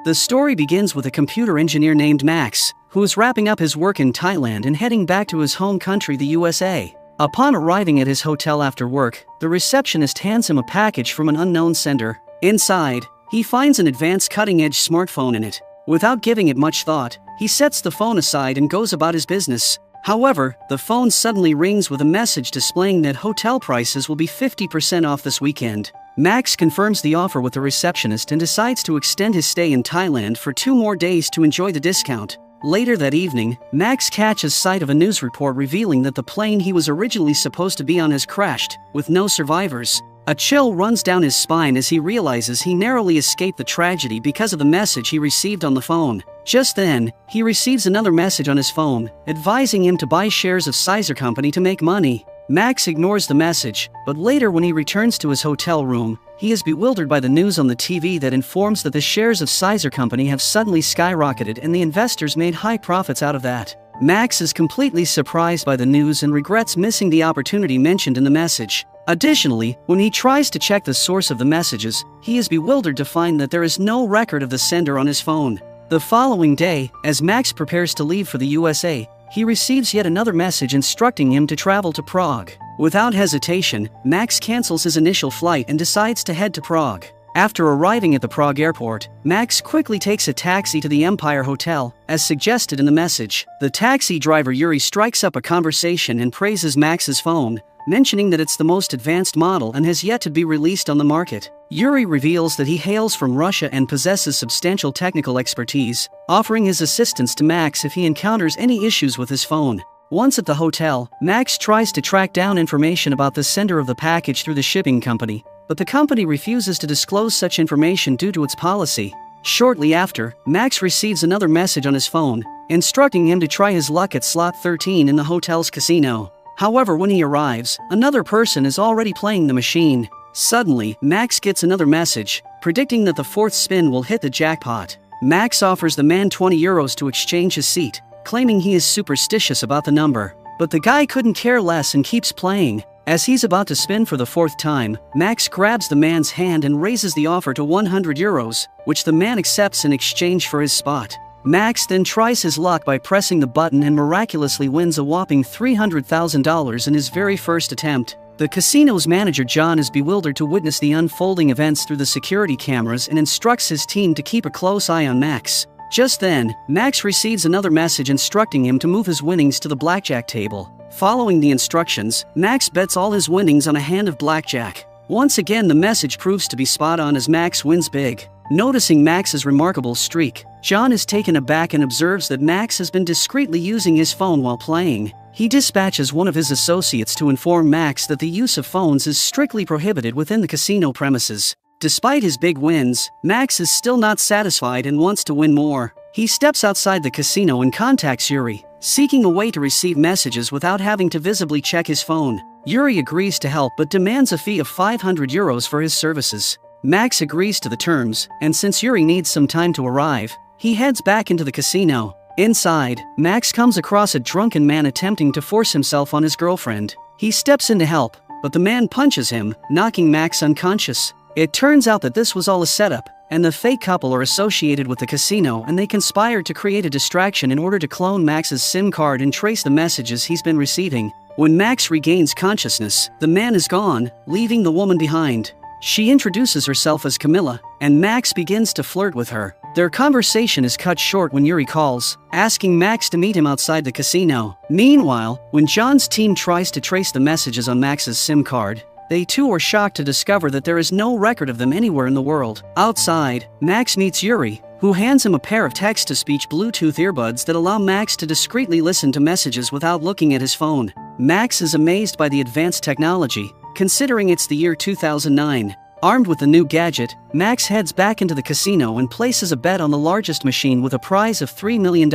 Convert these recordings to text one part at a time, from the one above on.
The story begins with a computer engineer named Max, who is wrapping up his work in Thailand and heading back to his home country, the USA. Upon arriving at his hotel after work, the receptionist hands him a package from an unknown sender. Inside, he finds an advanced cutting-edge smartphone in it. Without giving it much thought, he sets the phone aside and goes about his business. However, the phone suddenly rings with a message displaying that hotel prices will be 50% off this weekend. Max confirms the offer with the receptionist and decides to extend his stay in Thailand for 2 more days to enjoy the discount. Later that evening, Max catches sight of a news report revealing that the plane he was originally supposed to be on has crashed, with no survivors. A chill runs down his spine as he realizes he narrowly escaped the tragedy because of the message he received on the phone. Just then, he receives another message on his phone, advising him to buy shares of Sizer Company to make money. Max ignores the message, but later when he returns to his hotel room, he is bewildered by the news on the TV that informs that the shares of Sizer Company have suddenly skyrocketed and the investors made high profits out of that. Max is completely surprised by the news and regrets missing the opportunity mentioned in the message. Additionally, when he tries to check the source of the messages, he is bewildered to find that there is no record of the sender on his phone. The following day, as Max prepares to leave for the USA, he receives yet another message instructing him to travel to Prague. Without hesitation, Max cancels his initial flight and decides to head to Prague. After arriving at the Prague airport, Max quickly takes a taxi to the Empire Hotel, as suggested in the message. The taxi driver Yuri strikes up a conversation and praises Max's phone, mentioning that it's the most advanced model and has yet to be released on the market. Yuri reveals that he hails from Russia and possesses substantial technical expertise, offering his assistance to Max if he encounters any issues with his phone. Once at the hotel, Max tries to track down information about the sender of the package through the shipping company, but the company refuses to disclose such information due to its policy. Shortly after, Max receives another message on his phone, instructing him to try his luck at slot 13 in the hotel's casino. However, when he arrives, another person is already playing the machine. Suddenly, Max gets another message, predicting that the 4th spin will hit the jackpot. Max offers the man 20 euros to exchange his seat, claiming he is superstitious about the number. But the guy couldn't care less and keeps playing. As he's about to spin for the 4th time, Max grabs the man's hand and raises the offer to 100 euros, which the man accepts in exchange for his spot. Max then tries his luck by pressing the button and miraculously wins a whopping $300,000 in his very first attempt. The casino's manager John is bewildered to witness the unfolding events through the security cameras and instructs his team to keep a close eye on Max. Just then, Max receives another message instructing him to move his winnings to the blackjack table. Following the instructions, Max bets all his winnings on a hand of blackjack. Once again, the message proves to be spot on as Max wins big. Noticing Max's remarkable streak, John is taken aback and observes that Max has been discreetly using his phone while playing. He dispatches one of his associates to inform Max that the use of phones is strictly prohibited within the casino premises. Despite his big wins, Max is still not satisfied and wants to win more. He steps outside the casino and contacts Yuri, seeking a way to receive messages without having to visibly check his phone. Yuri agrees to help but demands a fee of 500 euros for his services. Max agrees to the terms, and since Yuri needs some time to arrive, he heads back into the casino. Inside, Max comes across a drunken man attempting to force himself on his girlfriend. He steps in to help, but the man punches him, knocking Max unconscious. It turns out that this was all a setup, and the fake couple are associated with the casino and they conspired to create a distraction in order to clone Max's SIM card and trace the messages he's been receiving. When Max regains consciousness, the man is gone, leaving the woman behind. She introduces herself as Camilla, and Max begins to flirt with her. Their conversation is cut short when Yuri calls, asking Max to meet him outside the casino. Meanwhile, when John's team tries to trace the messages on Max's SIM card, they too are shocked to discover that there is no record of them anywhere in the world. Outside, Max meets Yuri, who hands him a pair of text-to-speech Bluetooth earbuds that allow Max to discreetly listen to messages without looking at his phone. Max is amazed by the advanced technology, considering it's the year 2009. Armed with the new gadget, Max heads back into the casino and places a bet on the largest machine with a prize of $3 million.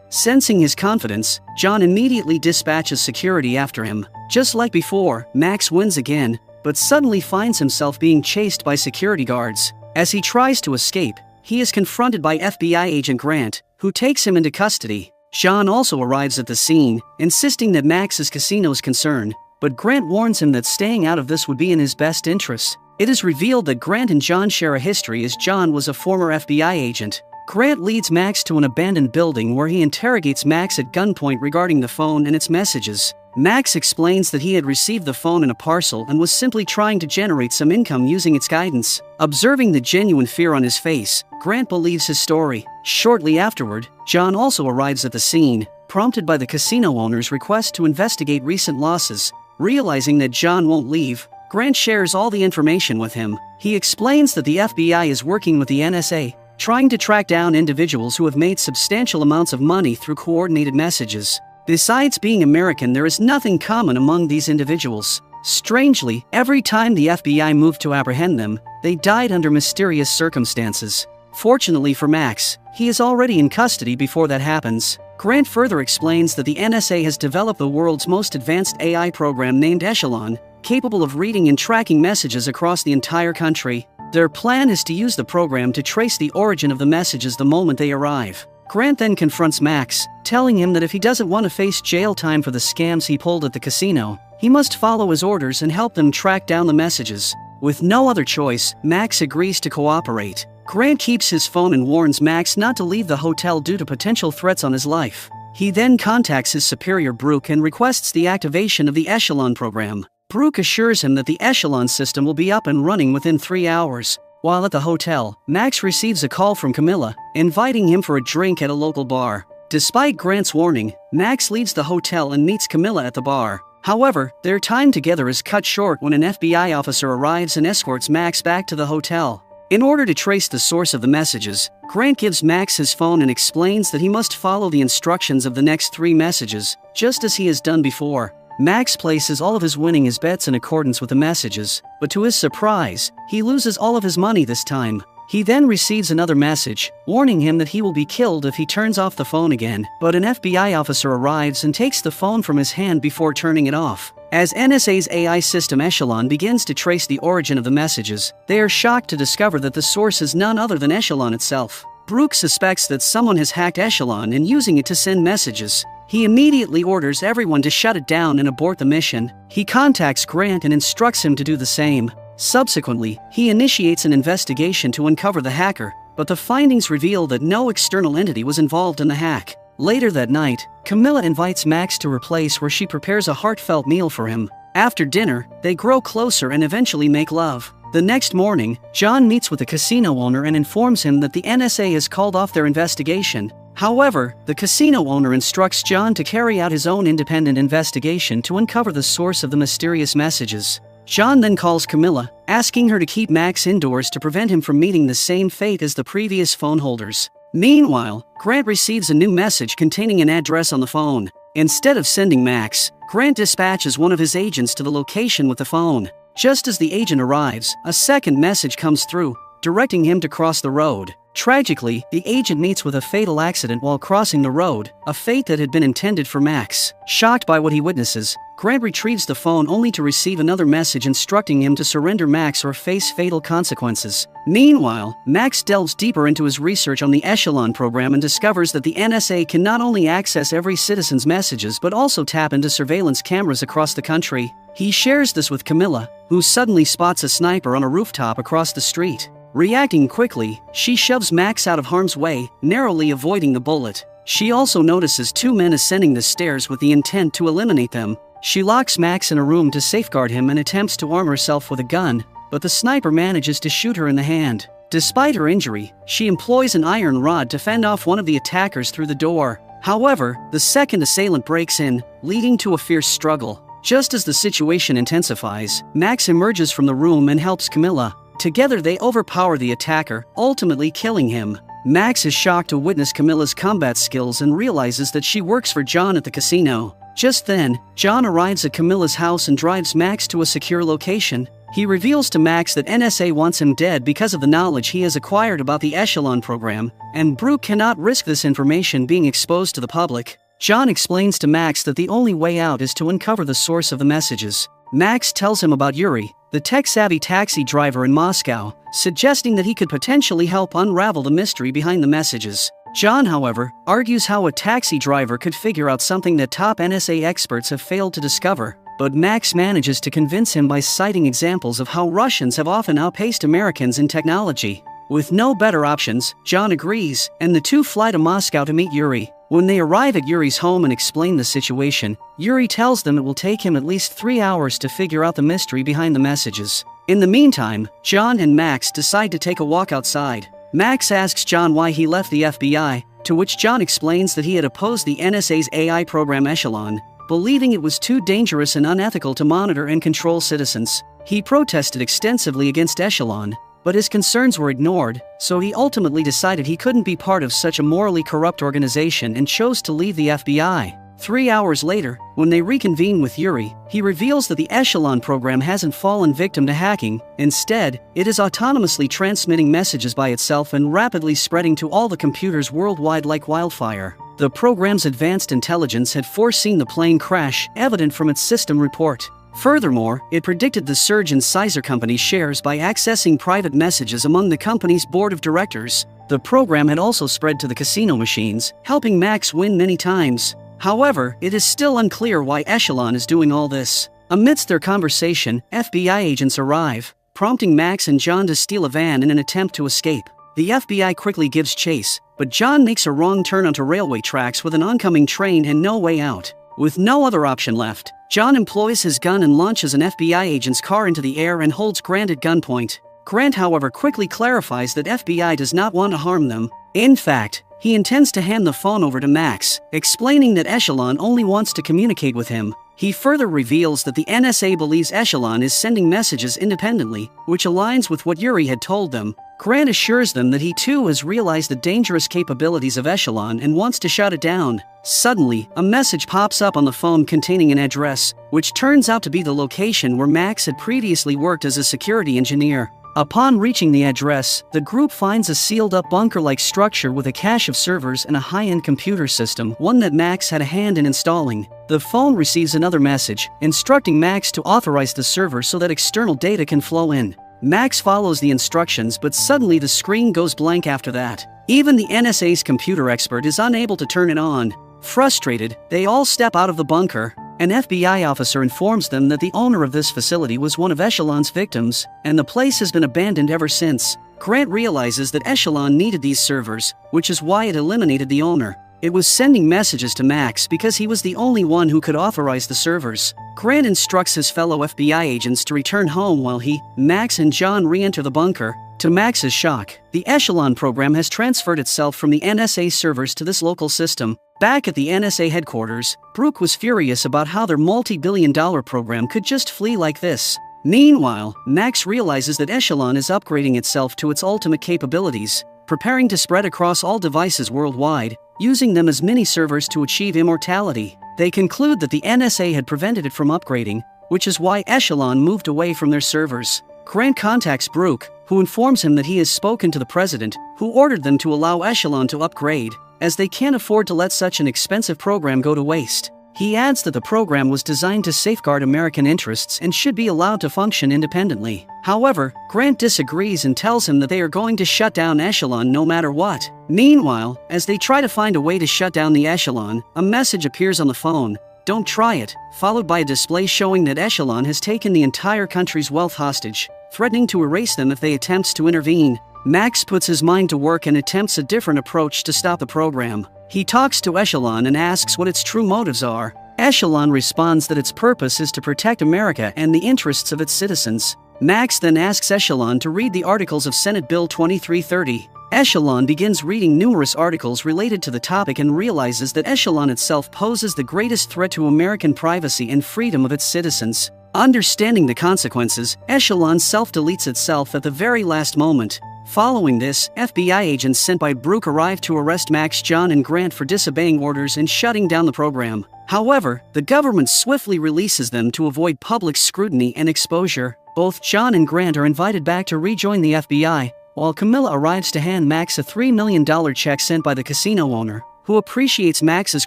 Sensing his confidence, John immediately dispatches security after him. Just like before, Max wins again, but suddenly finds himself being chased by security guards. As he tries to escape, he is confronted by FBI agent Grant, who takes him into custody. John also arrives at the scene, insisting that Max is casino's concern, but Grant warns him that staying out of this would be in his best interest. It is revealed that Grant and John share a history, as John was a former FBI agent. Grant leads Max to an abandoned building where he interrogates Max at gunpoint regarding the phone and its messages. Max explains that he had received the phone in a parcel and was simply trying to generate some income using its guidance. Observing the genuine fear on his face, Grant believes his story. Shortly afterward, John also arrives at the scene, prompted by the casino owner's request to investigate recent losses. Realizing that John won't leave, Grant shares all the information with him. He explains that the FBI is working with the NSA, trying to track down individuals who have made substantial amounts of money through coordinated messages. Besides being American, there is nothing common among these individuals. Strangely, every time the FBI moved to apprehend them, they died under mysterious circumstances. Fortunately for Max, he is already in custody before that happens. Grant further explains that the NSA has developed the world's most advanced AI program named Echelon, capable of reading and tracking messages across the entire country. Their plan is to use the program to trace the origin of the messages the moment they arrive. Grant then confronts Max, telling him that if he doesn't want to face jail time for the scams he pulled at the casino, he must follow his orders and help them track down the messages. With no other choice, Max agrees to cooperate. Grant keeps his phone and warns Max not to leave the hotel due to potential threats on his life. He then contacts his superior Brooke and requests the activation of the Echelon program. Brooke assures him that the Echelon system will be up and running within 3 hours. While at the hotel, Max receives a call from Camilla, inviting him for a drink at a local bar. Despite Grant's warning, Max leaves the hotel and meets Camilla at the bar. However, their time together is cut short when an FBI officer arrives and escorts Max back to the hotel. In order to trace the source of the messages, Grant gives Max his phone and explains that he must follow the instructions of the next 3 messages, just as he has done before. Max places all of his winning his bets in accordance with the messages, but to his surprise, he loses all of his money this time. He then receives another message, warning him that he will be killed if he turns off the phone again, but an FBI officer arrives and takes the phone from his hand before turning it off. As NSA's AI system Echelon begins to trace the origin of the messages, they are shocked to discover that the source is none other than Echelon itself. Brooke suspects that someone has hacked Echelon and using it to send messages. He immediately orders everyone to shut it down and abort the mission. He contacts Grant and instructs him to do the same. Subsequently, he initiates an investigation to uncover the hacker, but the findings reveal that no external entity was involved in the hack. Later that night, Camilla invites Max to her place where she prepares a heartfelt meal for him. After dinner, they grow closer and eventually make love. The next morning, John meets with the casino owner and informs him that the NSA has called off their investigation. However, the casino owner instructs John to carry out his own independent investigation to uncover the source of the mysterious messages. John then calls Camilla, asking her to keep Max indoors to prevent him from meeting the same fate as the previous phone holders. Meanwhile, Grant receives a new message containing an address on the phone. Instead of sending Max, Grant dispatches one of his agents to the location with the phone. Just as the agent arrives, a second message comes through, directing him to cross the road. Tragically, the agent meets with a fatal accident while crossing the road, a fate that had been intended for Max. Shocked by what he witnesses, Grant retrieves the phone only to receive another message instructing him to surrender Max or face fatal consequences. Meanwhile, Max delves deeper into his research on the Echelon program and discovers that the NSA can not only access every citizen's messages but also tap into surveillance cameras across the country. He shares this with Camilla, who suddenly spots a sniper on a rooftop across the street. Reacting quickly, she shoves Max out of harm's way, narrowly avoiding the bullet. She also notices 2 men ascending the stairs with the intent to eliminate them. She locks Max in a room to safeguard him and attempts to arm herself with a gun, but the sniper manages to shoot her in the hand. Despite her injury, she employs an iron rod to fend off one of the attackers through the door. However, the second assailant breaks in, leading to a fierce struggle. Just as the situation intensifies, Max emerges from the room and helps Camilla. Together they overpower the attacker, ultimately killing him. Max is shocked to witness Camilla's combat skills and realizes that she works for John at the casino. Just then, John arrives at Camilla's house and drives Max to a secure location. He reveals to Max that NSA wants him dead because of the knowledge he has acquired about the Echelon program, and Brooke cannot risk this information being exposed to the public. John explains to Max that the only way out is to uncover the source of the messages. Max tells him about Yuri, the tech-savvy taxi driver in Moscow, suggesting that he could potentially help unravel the mystery behind the messages. John, however, argues how a taxi driver could figure out something that top NSA experts have failed to discover. but Max manages to convince him by citing examples of how Russians have often outpaced Americans in technology. With no better options, John agrees, and the two fly to Moscow to meet Yuri. When they arrive at Yuri's home and explain the situation, Yuri tells them it will take him at least 3 hours to figure out the mystery behind the messages. In the meantime, John and Max decide to take a walk outside. Max asks John why he left the FBI, to which John explains that he had opposed the NSA's AI program Echelon, believing it was too dangerous and unethical to monitor and control citizens. He protested extensively against Echelon, but his concerns were ignored, so he ultimately decided he couldn't be part of such a morally corrupt organization and chose to leave the FBI. 3 hours later, when they reconvene with Yuri, he reveals that the Echelon program hasn't fallen victim to hacking. Instead, it is autonomously transmitting messages by itself and rapidly spreading to all the computers worldwide like wildfire. The program's advanced intelligence had foreseen the plane crash, evident from its system report. Furthermore, it predicted the surge in Sizer Company's shares by accessing private messages among the company's board of directors. The program had also spread to the casino machines, helping Max win many times. However, it is still unclear why Echelon is doing all this. Amidst their conversation, FBI agents arrive, prompting Max and John to steal a van in an attempt to escape. The FBI quickly gives chase, but John makes a wrong turn onto railway tracks with an oncoming train and no way out. With no other option left, John employs his gun and launches an FBI agent's car into the air and holds Grant at gunpoint. Grant, however, quickly clarifies that FBI does not want to harm them. In fact, he intends to hand the phone over to Max, explaining that Echelon only wants to communicate with him. He further reveals that the NSA believes Echelon is sending messages independently, which aligns with what Yuri had told them. Grant assures them that he too has realized the dangerous capabilities of Echelon and wants to shut it down. Suddenly, a message pops up on the phone containing an address, which turns out to be the location where Max had previously worked as a security engineer. Upon reaching the address, the group finds a sealed-up bunker-like structure with a cache of servers and a high-end computer system, one that Max had a hand in installing. The phone receives another message, instructing Max to authorize the server so that external data can flow in. Max follows the instructions, but suddenly the screen goes blank after that. Even the NSA's computer expert is unable to turn it on. Frustrated, they all step out of the bunker. An FBI officer informs them that the owner of this facility was one of Echelon's victims, and the place has been abandoned ever since. Grant realizes that Echelon needed these servers, which is why it eliminated the owner. It was sending messages to Max because he was the only one who could authorize the servers. Grant instructs his fellow FBI agents to return home while he, Max, and John re-enter the bunker. To Max's shock, the Echelon program has transferred itself from the NSA servers to this local system. Back at the NSA headquarters, Brooke was furious about how their multi-billion-dollar program could just flee like this. Meanwhile, Max realizes that Echelon is upgrading itself to its ultimate capabilities, preparing to spread across all devices worldwide, using them as mini-servers to achieve immortality. They conclude that the NSA had prevented it from upgrading, which is why Echelon moved away from their servers. Grant contacts Brooke, who informs him that he has spoken to the president, who ordered them to allow Echelon to upgrade, as they can't afford to let such an expensive program go to waste. He adds that the program was designed to safeguard American interests and should be allowed to function independently. However, Grant disagrees and tells him that they are going to shut down Echelon no matter what. Meanwhile, as they try to find a way to shut down the Echelon, a message appears on the phone, "Don't try it," followed by a display showing that Echelon has taken the entire country's wealth hostage, threatening to erase them if they attempt to intervene. Max puts his mind to work and attempts a different approach to stop the program. He talks to Echelon and asks what its true motives are. Echelon responds that its purpose is to protect America and the interests of its citizens. Max then asks Echelon to read the articles of Senate Bill 2330. Echelon begins reading numerous articles related to the topic and realizes that Echelon itself poses the greatest threat to American privacy and freedom of its citizens. Understanding the consequences, Echelon self-deletes itself at the very last moment. Following this, FBI agents sent by Brooke arrive to arrest Max, John, and Grant for disobeying orders and shutting down the program. However, the government swiftly releases them to avoid public scrutiny and exposure. Both John and Grant are invited back to rejoin the FBI, while Camilla arrives to hand Max a $3 million check sent by the casino owner, who appreciates Max's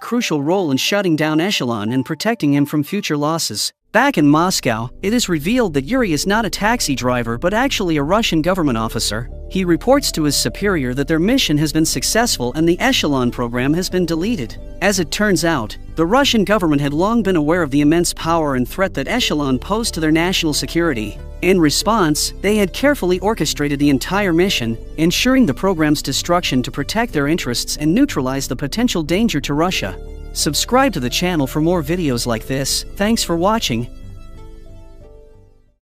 crucial role in shutting down Echelon and protecting him from future losses. Back in Moscow, it is revealed that Yuri is not a taxi driver but actually a Russian government officer. He reports to his superior that their mission has been successful and the Echelon program has been deleted. As it turns out, the Russian government had long been aware of the immense power and threat that Echelon posed to their national security. In response, they had carefully orchestrated the entire mission, ensuring the program's destruction to protect their interests and neutralize the potential danger to Russia. Subscribe to the channel for more videos like this. Thanks for watching.